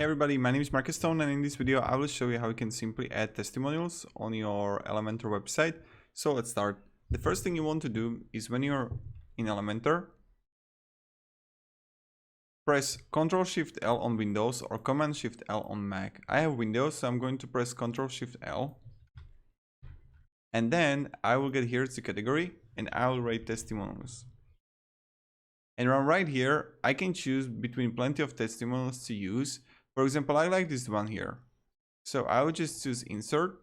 Hey everybody, my name is Marcus Stone, and in this video I will show you how you can simply add testimonials on your Elementor website. So let's start. The first thing you want to do is when you're in Elementor, press Ctrl-Shift-L on Windows or Command-Shift-L on Mac. I have Windows, so I'm going to press Ctrl-Shift-L. And then I will get here to category and I will rate testimonials. And right here, I can choose between plenty of testimonials to use. For example, I like this one here. So I will just choose insert.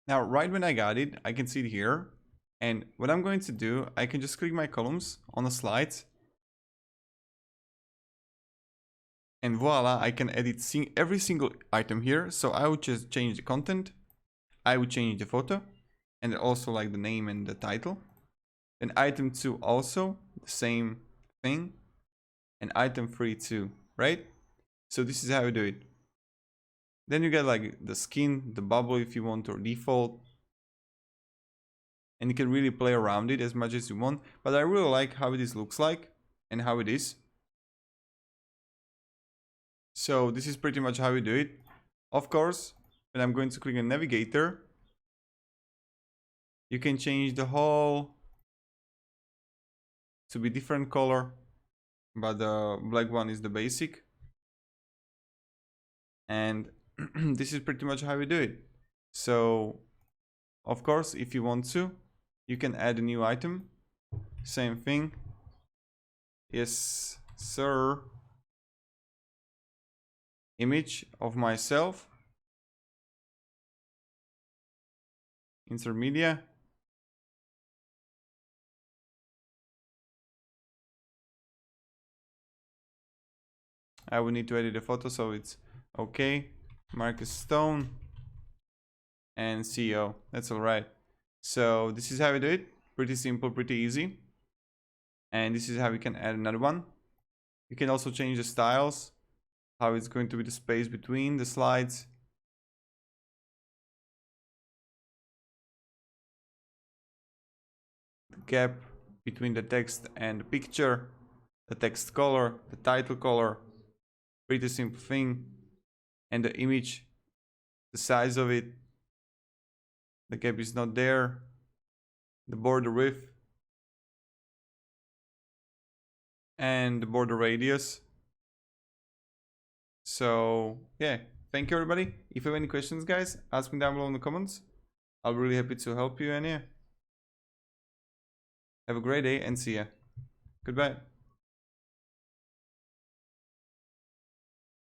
Now, right when I got it, I can see it here. And what I'm going to do, I can just click my columns on the slides. And voila, I can edit every single item here. So I would just change the content. I would change the photo and also like the name and the title. And item 2 also the same thing. And item 3 too, right? So this is how you do it. Then you get like the skin, the bubble if you want, or default. And you can really play around it as much as you want. But I really like how this looks like and how it is. So this is pretty much how we do it. Of course, when I'm going to click on navigator, you can change the whole to be different color, but the black one is the basic. And this is pretty much how we do it. So of course, if you want to, you can add a new item. Same thing. Yes, sir. Image of myself. Insert media. I will need to edit the photo, so it's okay. Marcus Stone and CEO. That's all right. So this is how we do it. Pretty simple, pretty easy. And this is how we can add another one. You can also change the styles, how it's going to be the space between the slides. The gap between the text and the picture, the text color, the title color. Pretty simple thing. And the image, the size of it, the gap is not there, the border width, and the border radius. So yeah, thank you everybody. If you have any questions, guys, ask me down below in the comments. I'll be really happy to help you. And yeah, have a great day and see ya. Goodbye.